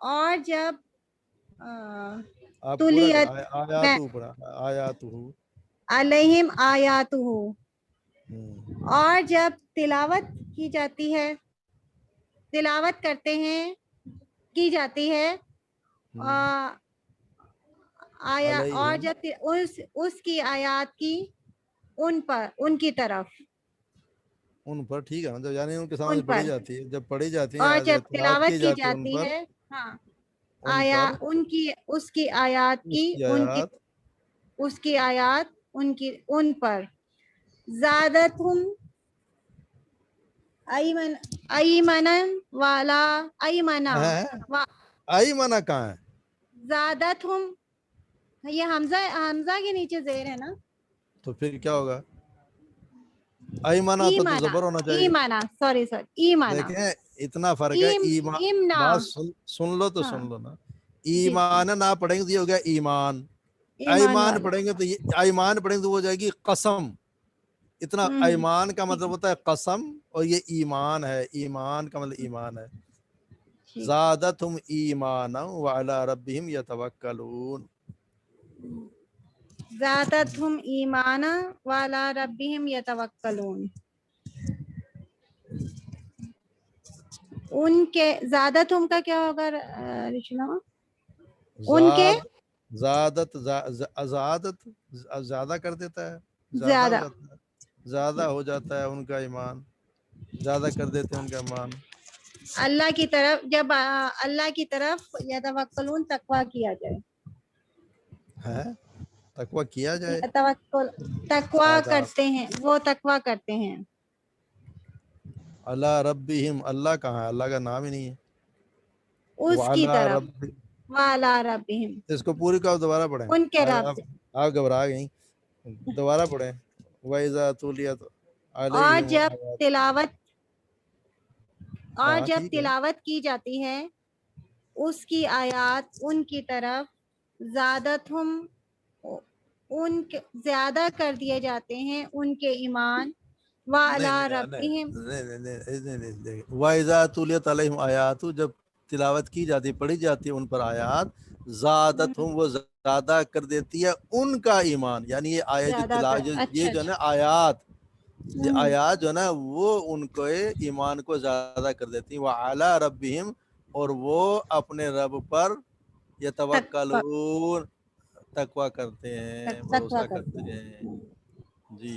اور جب
آپ پورا
تُلِيَتْ
آیاتو پڑھا. آیاتو.
عَلَيْهِمْ آیاتُهُ، اور جب تلاوت کی جاتی ہے، تلاوت کرتے ہیں، کی جاتی ہے آیا، اور
علیہم.
جب اس کی آیات کی ان پر، ان کی طرف،
ان پر ٹھیک ہے مطلب یعنی ان کے سامنے
ان
پڑھی
پر،
جاتی ہے. جب پڑھی جاتی
اور
ہے
جب
تلاوت کی جاتی ہے ان پر،
ہے ہاں
ان پر
ان کی اس کی آیات
اس
کی
کی آیات
اس کی آیات ان پر زادتہم ایمنا والا ایمنا
ایمنا کہاں ہے؟
زادتہم، یہ حمزہ کے نیچے زیر ہے نا،
تو پھر کیا ہوگا؟ ایمنا تو زبر ہونا چاہیے.
ایمانا، سوری ایمانا.
دیکھیں اتنا فرق ہے.
ایمنا.
بات سن لو تو
ہاں.
سن لو نا.
جی
ایمان نہ پڑھیں گے تو یہ ہو گیا ایمان. ایمان پڑھیں گے تو ایمان پڑھیں گے تو وہ جائے گی قسم. اتنا ایمان کا مطلب ہوتا ہے قسم، اور یہ ایمان ہے. ایمان کا مطلب ایمان ہے. زادتہم ایمانا وعلی ربہم یتوکلون.
زادتہم ایمانا وعلی ربہم یتوکلون. ان کے زادتہم کا کیا ہوگا رشنا؟ ان کے
زادت زیادہ کر دیتا ہے.
زیادہ
زیادہ ہو جاتا ہے ان کا ایمان. زیادہ کر دیتے ہیں ان کا ایمان.
اللہ کی طرف، جب اللہ کی طرف یتوکلون تقویٰ کیا جائے.
تقویٰ کیا جائے.
تقویٰ کرتے ہیں، وہ تقویٰ کرتے ہیں.
اللہ ربہم، اللہ کہاں ہے؟ اللہ کا نام ہی نہیں ہے.
اس کی طرف وعلی ربہم.
اس کو پوری کا دوبارہ پڑھیں.
ان کے رب سے.
آپ گھبرا گئیں، دوبارہ پڑھیں. وَإِذَا تُلِيَتْ
اور
عَلَيْهِمْ
جب تلاوت کی جاتی ہے اس کی آیات ان کی طرف زادتہم، زیادہ کر دیے جاتے ہیں ان کے ایمان. وعلی ربہم،
وَإِذَا تُلِيَتْ عَلَيْهِمْ آیاتُ، جب تلاوت کی جاتی پڑھی جاتی ہے ان پر آیات، زادتہم، وہ زیادہ کر دیتی ہے ان کا ایمان. یعنی یہ آیت یہ جو ہے نا آیات، یہ آیات جو ہے نا وہ ان کو ایمان کو زیادہ کر دیتی ہیں. وعلی ربہم، اور وہ اپنے رب پر یتوکلون، تقویٰ کرتے ہیں، بھروسہ کرتے ہیں. جی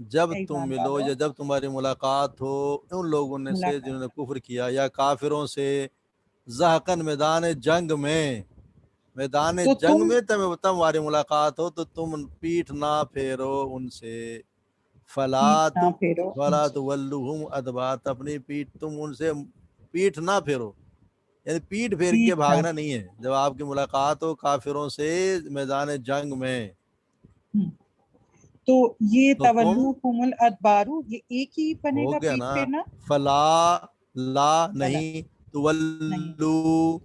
جب
اے
تم
ایمان
ملو
والو
یا جب تمہاری ملاقات ہو ان لوگوں نے سے
ملاقات
جنہوں نے کفر کیا یا کافروں سے زحقن میدان جنگ میں، میدان
تو
جنگ
تم
میں تمہاری ملاقات ہو تو تم پیٹھ نہ پھیرو ان سے،
پیٹھ نہ پھیرو ان
فلا
سے
تولوہم ادبار، اپنی پیٹھ تم ان سے پیٹھ نہ پھیرو، یعنی پیٹھ پھیر کے
پیٹھ نہ
بھاگنا نہیں ہے جب آپ کی ملاقات ہو کافروں سے میدان جنگ میں،
ہم۔ تو یہ
تو تم
تولوہم الادبارو یہ ایک ہی بنے
ہو
گا
گیا
پیٹھ
نا،
پھیرنا؟
فلا لا
فلا
نہیں
نہیں
تولو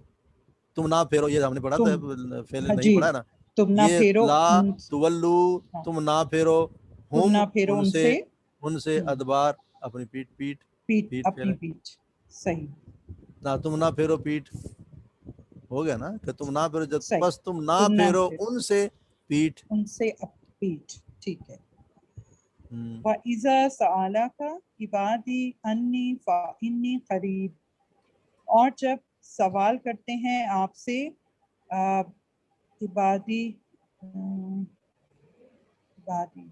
تم نہ پھیرو، یہ ہم نے پڑھا تھا
تم
فعل نہیں
جی
پڑھا ہے نا،
تم نہ
یہ
پھیرو
لا
ان
تولو
ہاں،
تم نہ پھیرو،
تم
ہم
نہ پھیرو
ان سے
ہم،
ادبار اپنی پیٹھ
پیٹھ
پیٹھ
اپنی
پھیرے،
پیٹھ صحیح
نہ تم نہ پھیرو پیٹھ، ہو گیا نا کہ تم نہ پھیرو جب
صحیح
بس تم نہ
تم نہ
پھیرو
پھیرو
ان سے پیٹھ۔
ان سے پیٹھ ٹھیک ہے۔
ہم،
وَإِذَا سَأَلَكَ عِبَادِي عَنِّي فَإِنِّي قَرِيب، اور جب سوال کرتے ہیں آپ سے عبادی عبادی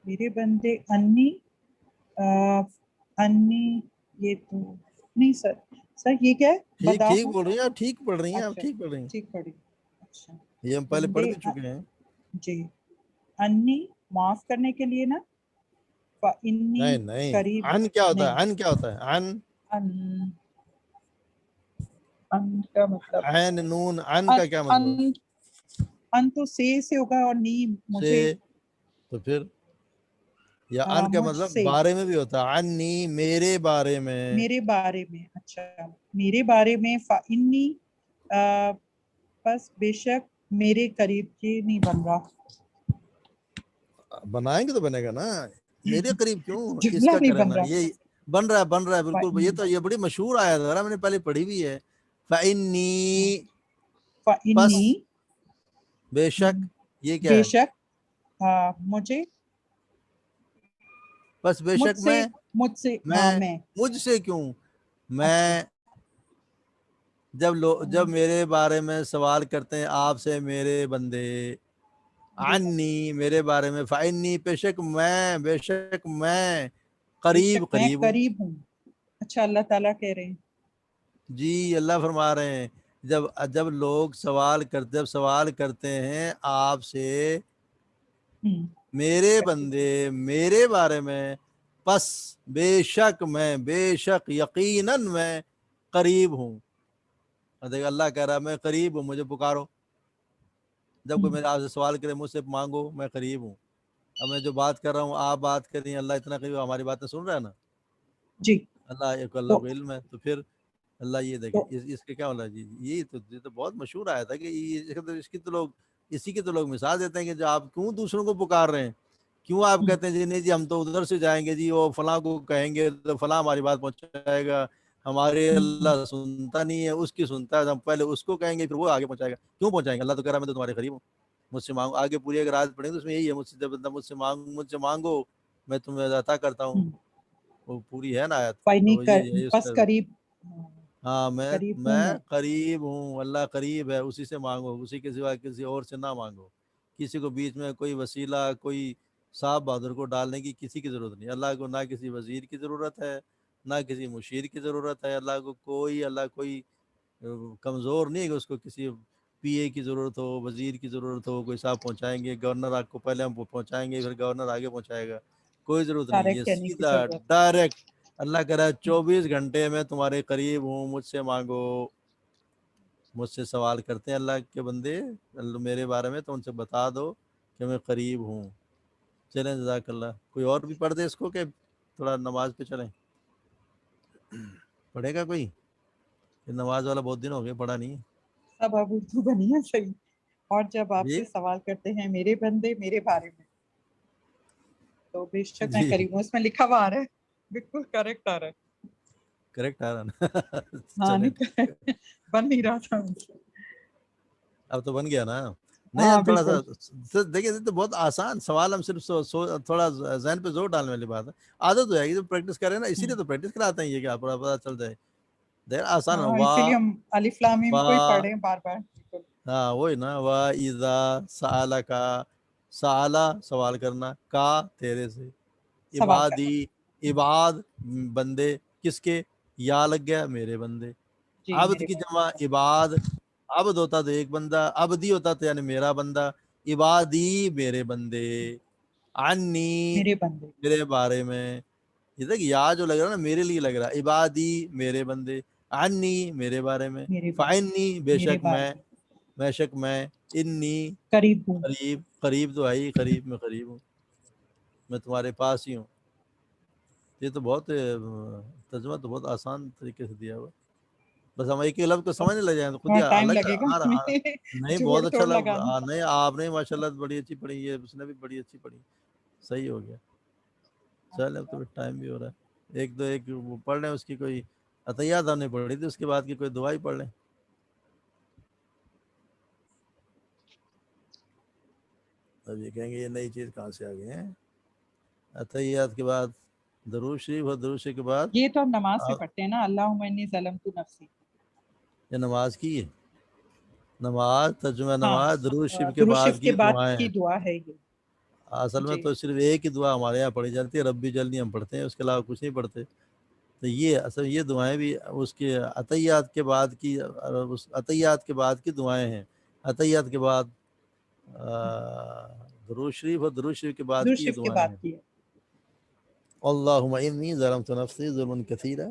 میرے بندے انی انی یہ تو نہیں سر یہ کیا ہے
ٹھیک
بدا
ٹھیک
ہوں
بول رہی ہیں آپ، ٹھیک پڑھ رہی ہیں آپ،
اچھا
ٹھیک پڑھ رہی ہیں،
ٹھیک پڑھی اچھا
یہ ہم پہلے پڑھ
بندے
بھی چکے ہیں۔
جی انی معاف کرنے کے لیے نا فَإِنِّي
نہیں نہیں،
قریب
عن کیا ہوتا
نہیں
ہے، عن کیا ہوتا ہے، عن
ان ان کا مطلب
عین نون، عن کا کیا
ان
مطلب
ان تو سے ہوگا اور نی
سے،
مجھے
تو پھر یا ان کا
مجھ
مطلب
سے
بارے میں بھی ہوتا ہے، عنی میرے بارے میں،
میرے بارے میں اچھا میرے بارے میں فَإِنِّي بس بے شک میرے قریب یہ نہیں بن رہا
بنائیں گے تو بنے گا نا، میرے قریب کیوں اس
جملہ
کا
نہیں
کریں
بن
نا،
رہا
یہ بن رہا ہے بالکل، یہ
فَإِنِّي
تو یہ بڑی مشہور آیت ہے، میں نے پہلے پڑھی بھی ہے، فَإِنِّي پس
فَإِنِّي
بے شک، یہ کیا
بے
ہے،
شک مجھے
بس بے شک
مجھ سے ہاں
میں
میں
مجھ سے کیوں،
اچھا
میں جب میرے بارے میں سوال کرتے ہیں آپ سے میرے بندے، عنی میرے بارے میں، فعنی بے شک میں
بے شک میں
قریب ہوں،
قریب ہوں اچھا اللہ تعالیٰ کہہ رہے ہیں
جی اللہ فرما رہے ہیں جب لوگ جب سوال کرتے ہیں آپ سے میرے بندے میرے بارے میں، پس بے شک یقیناً میں قریب ہوں، دیکھ اللہ کہہ رہا ہے میں قریب ہوں، مجھے پکارو، جب کوئی میرے آپ سے سوال کرے مجھ سے مانگو، میں قریب ہوں، اب میں جو بات کر رہا ہوں آپ بات کر رہی ہیں، اللہ اتنا قریب ہماری باتیں سن رہا ہے نا،
جی
اللہ
تو
کو علم ہے، تو پھر اللہ یہ دیکھیں اس کے کیا ہونا جی، یہ تو بہت مشہور آیا تھا کہ اسی کی تو لوگ مثال دیتے ہیں کہ جو آپ کیوں دوسروں کو پکار رہے ہیں، کیوں آپ کہتے ہیں جی نہیں جی ہم تو ادھر سے جائیں گے جی، وہ فلاں کو کہیں گے تو فلاں ہماری بات پہنچائے گا، ہمارے اللہ سنتا نہیں ہے، اس کی سنتا ہے، ہم پہلے اس کو کہیں گے پھر وہ آگے پہنچائے گا، کیوں پہنچائیں گے، اللہ تو کہہ رہا ہے میں تو تمہارے قریب ہوں، مجھ سے مانگو، آگے پوری ایک رات پڑھیں گے تو اس میں یہی ہے، مجھ سے مانگو میں تمہیں عطا کرتا ہوں، وہ پوری ہے نا آیت،
فَإِنِّي
تو یہ اس
بس
کا
قریب
ہاں
قریب ہوں
میں
میں
قریب ہوں، اللہ قریب ہے، اسی سے مانگو، اسی کے سوا کسی اور سے نہ مانگو، کسی کو بیچ میں کوئی وسیلہ کوئی صاحب بہادر کو ڈالنے کی کسی کی ضرورت نہیں، اللہ کو نہ کسی وزیر کی ضرورت ہے نہ کسی مشیر کی ضرورت ہے، اللہ کوئی کمزور نہیں ہے کہ اس کو کسی پی اے کی ضرورت ہو، وزیر کی ضرورت ہو، کوئی صاحب پہنچائیں گے، گورنر آپ کو پہلے ہم پہنچائیں گے پھر گورنر آگے پہنچائے گا، کوئی ضرورت نہیں، یہ
ڈائریکٹ کہنے کی
سیدھا
ضرورت
ڈائریکٹ اللہ کہہ رہا ہے 24 گھنٹے میں تمہارے قریب ہوں، مجھ سے مانگو، مجھ سے سوال کرتے ہیں اللہ کے بندے میرے بارے میں تو ان سے بتا دو کہ میں قریب ہوں، چلیں جزاک اللہ، کوئی اور بھی پڑھ دے اس کو کہ تھوڑا نماز پہ چلیں، پڑھے گا کوئی، نماز والا بہت دن ہو گئے پڑھا نہیں
سب اب اردو بنی ہے صحیح اور جب آپ
جی
سے سوال کرتے ہیں میرے بندے میرے بارے میں تو بے شک میں
جی
قریب ہوں اس میں لکھا ہوا آ رہا ہے بالکل کریکٹ آ رہا ہے
کریکٹ آ رہا نا
ہاں
چلیں ٹھیک ہے،
نہیں بن نہیں رہا تھا
اب تو بن گیا نا، نہیں
ہاں
ہم تھوڑا
بالکل
سا دیکھیں تو بہت آسان سوال، ہم صرف تھوڑا ذہن پہ زور ڈالنے والی بات ہے، عادت ہو جائے گی جب پریکٹس کریں نا، اسی لیے تو پریکٹس کراتے ہیں یہ کہ آپ کو پتہ چل جائے، دیر آسان ہے،
ہاں اسی لیے
واہ
ہم الف لام میم کو ہی پڑھ رہے ہیں بار بار
ہاں وہی نا، وَإِذَا سَأَلَكَ سالا سوال کرنا، کا تیرے سے،
سوال
عبادی عباد بندے کس کے، یا لگ گیا میرے بندے،
جی
عبد
میرے
کی جمع عباد، عبد ہوتا تو ایک بندہ، عبدی ہوتا تو یعنی میرا بندہ، عبادی میرے بندے، عنی
میرے بندے
میرے بارے میں، یہ دیکھ یا جو لگ رہا نا میرے لیے لگ رہا، عبادی میرے بندے، عنی میرے بارے میں،
میرے بندے
فعنی بے
میرے
شک
بارے
میں، بے شک میں، انی
قریب ہوں
قریب، قریب تو ہے ہی، قریب میں قریب ہوں، میں تمہارے پاس ہی ہوں۔ یہ تو بہت ترجمہ تو بہت آسان طریقے سے دیا ہوا، بس ہم ایک لفظ کو سمجھنے لگ جائیں تو خود ہی
تھوڑا ٹائم
الگ
لگے گا
آ
ہمیں
رہا۔ نہیں
جوڑ
بہت اچھا
توڑ لگانے
نہیں آپ نے ماشاء اللہ بڑی اچھی پڑھی، یہ اس نے بھی بڑی اچھی پڑھی، صحیح ہو گیا۔ چل اب تو ٹائم بھی ہو رہا ہے، ایک وہ پڑھ لیں، اس کی کوئی عطیات ہم نے پڑھی تھی، اس کے بعد کی کوئی دعا ہی پڑھ لیں۔ اب یہ کہیں گے یہ نئی چیز کہاں سے آ گئی ہیں، عطیات کے بعد درود شریف، اور درود شریف کے بعد
یہ تو ہم نماز سے
آپ
پڑھتے ہیں نا، اللہم انی ظلمت نفسی،
یہ نماز کی ہے، نماز ترجمہ
ہاں
نماز درود شریف کے
درود
بعد
شریف کے
کی
بعد
دعائیں
کی
ہیں۔
دعا ہے یہ
اصل میں
جی
تو صرف ایک ہی دعا ہمارے یہاں پڑھی جاتی ہے، ربی جلدی ہم پڑھتے ہیں، اس کے علاوہ کچھ نہیں پڑھتے۔ تو یہ اصل یہ دعائیں بھی اس کے عطیات کے بعد کی، اس عطیات کے بعد کی دعائیں ہیں، عطیات کے بعد درود شریف، اور درود شریف کے بعد
درود
کی یہ
شریف کے
دعائیں
بعد
ہیں۔
کی ہے
اللہم انی ظلمت نفسی ظلما کثیرا،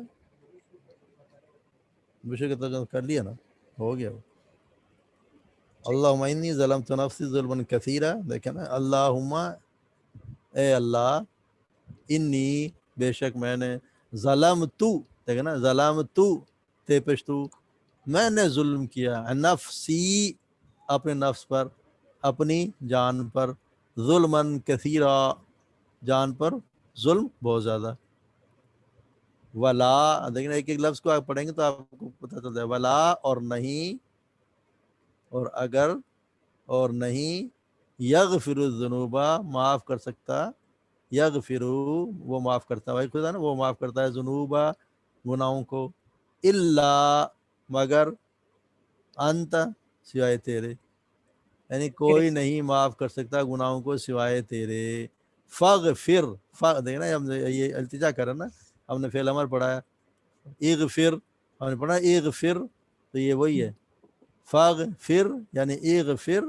بشر کا ترجمہ کر لیا نا، ہو گیا وہ۔ اللہم انی ظلمت نفسی ظلما کثیرا، دیکھیں نا، اللہم اے اللہ، انی بے شک میں نے، ظلمت دیکھیں نا، ظلمت تے پشتو میں نے ظلم کیا، نفسی اپنے نفس پر، اپنی جان پر، ظلمن کثیرا جان پر ظلم بہت زیادہ، ولا دیکھیں ایک ایک لفظ کو آپ پڑھیں گے تو آپ کو پتہ چلتا ہے، ولا اور نہیں، اور اگر، اور نہیں، یغفر الذنوب معاف کر سکتا، یغفرو وہ معاف کرتا ہے، خدا نا وہ معاف کرتا ہے، ذنوبا گناہوں کو، الا مگر، انت سوائے تیرے، یعنی کوئی نہیں معاف کر سکتا گناہوں کو سوائے تیرے، فغفر دیکھنا ہم نے یہ التجا کرا نا، ہم نے فعل امر پڑھا ہے، اغفر ہم نے پڑھا اغفر، تو یہ وہی ہے، فغفر یعنی اغفر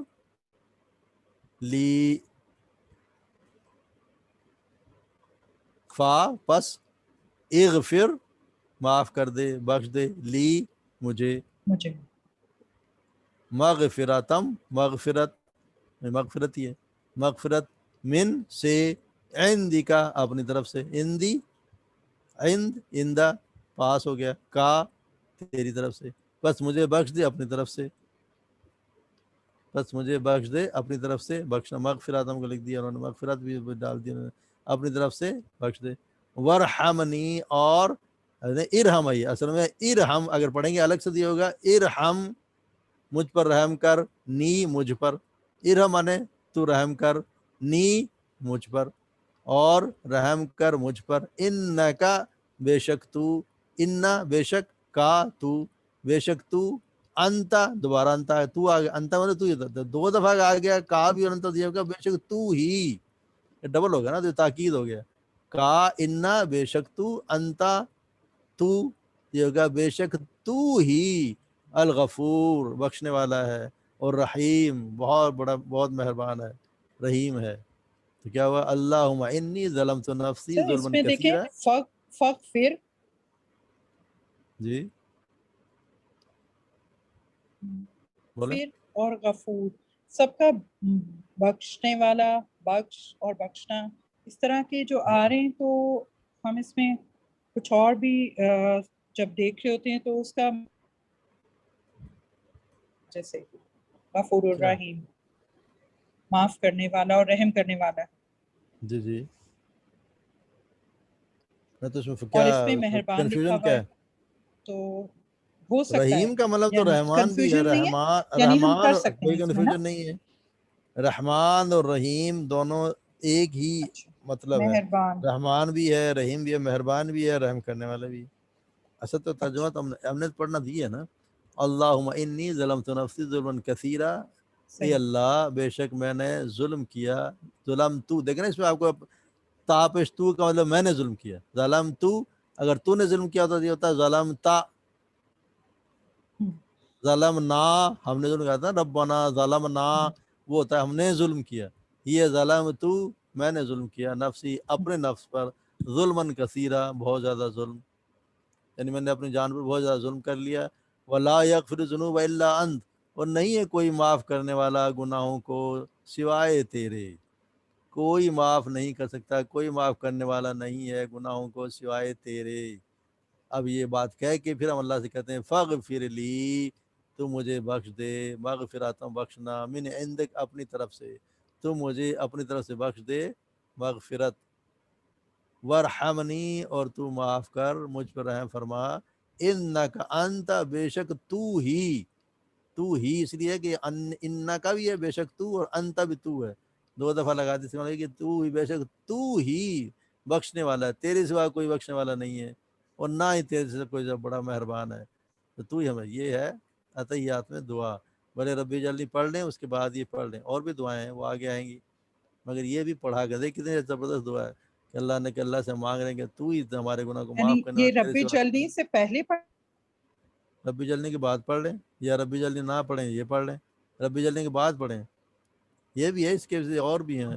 لی، فا پس، اغفر معاف کر دے، بخش دے، لی مجھے،
مجھے
مغفرتم مغفرت مغفرت ہی ہے، مغفرت من سے، عندی کا اپنی طرف سے، اندی عند اندہ پاس ہو گیا، کا تیری طرف سے، بس مجھے بخش دے اپنی طرف سے، بس مجھے بخش دے اپنی طرف سے، بخشنا، مغفرت ہم کو لکھ دیا انہوں نے، مغفرت بھی ڈال دی انہوں نے، اپنی طرف سے بخش دے، ورحمنی اور ارحم ہے، اصل میں ارحم اگر پڑھیں گے الگ سے دیا ہوگا، ارحم مجھ پر رحم کر، نی مجھ پر، ارحم نے تو رحم کر، نی مجھ پر، اور رحم کر مجھ پر، انکا بے شک تو، انا بے شک، کا تو بے شک تو، انتا دوبارہ انتا ہے، تو آگیا، انتا مطلب تو ہی تھا، دو دفعہ آ گیا، کا بھی اور انتا دیا ہوگا، بے شک تو ہی، ڈبل ہو گیا نا، تو تاکید ہو گیا، کا انا بے شک تو، انتا تو یہ ہوگا بے شک تو ہی، الغفور بخشنے والا ہے، اور رحیم بہت بڑا بہت مہربان ہے، رحیم ہے۔ تو کیا ہوا، اللہم انی ظلمت نفسی
سر اس
ظلما
میں دیکھیں
کثیرا،
فغفر
جی بولیں،
فر اور غفور سب کا بخشنے والا، بخش اور بخشنا، اس طرح کے جو آ رہے ہیں، تو ہم اس میں کچھ اور بھی جب دیکھ رہے ہوتے ہیں تو اس کا جیسے غفور
کیا،
الرحیم، معاف کرنے والا اور رحم کرنے والا،
جی جی، میں تو اس میں
اور
کیا
اس میں مہربان لکھا
کنفیوژن
ہوا
کیا
ہے،
ہے،
تو ہو سکتا ہے
رحیم کا مطلب تو
یعنی
رحمان بھی ہے،
کنفیوژن نہیں ہے،
رحمان
یعنی ہم
رحمان
کر سکتے
کوئی
ہیں اس میں نا،
کنفیوژن نہیں ہے، رحمان اور رحیم دونوں ایک ہی
اچھا
مطلب ہے،
مہربان،
رحمان بھی ہے، رحیم بھی ہے، مہربان بھی ہے، رحم کرنے والا بھی ہے۔ اصل تو ترجمہ
اچھا
تو ہم نے پڑھنا دی ہے نا، اللہم انی ظلمت نفسی ظلما کثیرا، اے اللہ بے شک میں نے ظلم کیا. ظلم تو دیکھیں نا اس میں آپ کو تاپش تو کا مطلب میں نے ظلم کیا. ظلم تو اگر تو نے ظلم کیا ہوتا یہ ہوتا ظلم تا. ظلم نا ہم نے ظلم کیا تھا ربنا ظلم نا وہ ہوتا ہے ہم نے ظلم کیا. یہ ظلم تو میں نے ظلم کیا نفسی اپنے نفس پر ظلمن کثیرہ بہت زیادہ ظلم یعنی میں نے اپنی جان پر بہت زیادہ ظلم کر لیا. ولا یغفر الذنوب الا انت اور نہیں ہے کوئی معاف کرنے والا گناہوں کو سوائے تیرے. کوئی معاف نہیں کر سکتا کوئی معاف کرنے والا نہیں ہے گناہوں کو سوائے تیرے. اب یہ بات کہہ کے پھر ہم اللہ سے کہتے ہیں فاغفر لی تو مجھے بخش دے. مغفرات بخشنا من عندک اپنی طرف سے تو مجھے اپنی طرف سے بخش دے مغفرت. ورحمنی اور تو معاف کر مجھ پر رحم فرما. انک انت بے شک تو ہی اس لیے کہ ان کا بھی ہے بے شک تو اور انت بھی تو ہے دو دفعہ لگا دی سمجھ کہ تو ہی بے شک تو ہی بخشنے والا ہے تیرے سوا کوئی بخشنے والا نہیں ہے اور نہ ہی تیرے سے کوئی بڑا مہربان ہے. تو تو ہی ہمیں یہ ہے عطیات میں دعا. بھلے ربی جلدی پڑھ لیں اس کے بعد یہ پڑھ لیں اور بھی دعائیں ہیں وہ آگے آئیں گی مگر یہ بھی پڑھا کر دے کتنی زبردست دعا ہے کہ اللہ نے کہ اللہ سے مانگ رہے ہیں کہ تو ہی ہمارے گناہ کو معاف کرنے
یہ
والا تیرے
ربی
سوا
جلدی سے پہلے
ربی جلدی کے بعد پڑھ لیں یا ربی جلدی نہ پڑھیں یہ پڑھ لیں ربی جلدی کے بعد پڑھیں. یہ بھی ہے اس کے اور بھی ہیں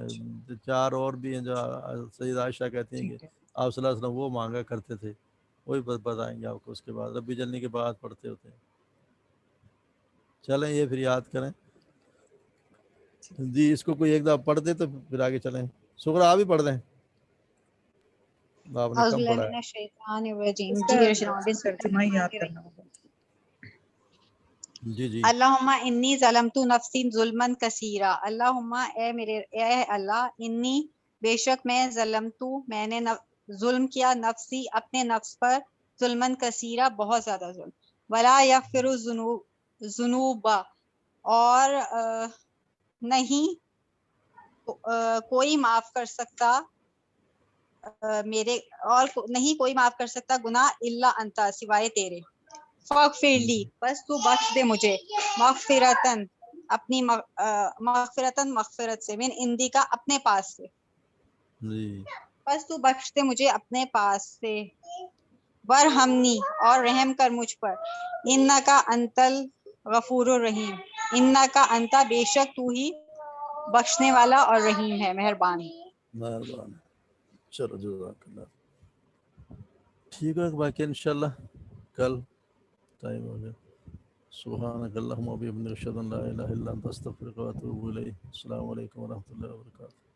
4 اور بھی ہیں جو سید عائشہ کہتی ہیں کہ آپ صلی اللہ علیہ وسلم وہ مانگا کرتے تھے وہی بتائیں گے آپ کو اس کے بعد ربی جلدی کے بعد پڑھتے ہوتے ہیں. چلیں یہ پھر یاد کریں جی اس کو کوئی ایک دفعہ پڑھ دے تو پھر آگے چلیں. شکر آپ ہی پڑھ دیں آپ نے
اعوذ
کم
باللہ
پڑھا
من
ہے.
الشیطان الرجیم.
اس
جی
کا
ارشاد بسم اللہ
ترجمہ
الرحمن
یاد
الرحیم.
کرنا ہوگا.
جی
اللہم انی ظلمت نفسی ظلمن کثیرا. اللہم اے اللہ انی بے شک میں میں نے ظلم کیا نفسی اپنے نفس پر ظلمن کثیرا بہت زیادہ ظلم. ولا یغفر الذنوب اور نہیں کوئی معاف کر سکتا میرے اور نہیں کوئی معاف کر سکتا گناہ الا انتا سوائے تیرے. فاغفر لی بس تو بخش دے مجھے مغفرتن اپنی مغفرت سے من اندی کا اپنے پاس سے
جی
بس تو بخش دے مجھے اپنے پاس سے. ورحمنی اور رحم کر مجھ پر انکا انتل غفور الرحیم. انکا انتا بے شک تو ہی بخشنے والا اور رحیم ہے مہربان.
مہربان. چلو جزاک اللہ. ٹھیک ہے باقی انشاءاللہ کل ٹائم ہو گیا. سبحانک اللہم و بحمدک اشہد ان لا الہ الا انت استغفرک و اتوب الیک. السلام علیکم ورحمۃ اللہ وبرکاتہ.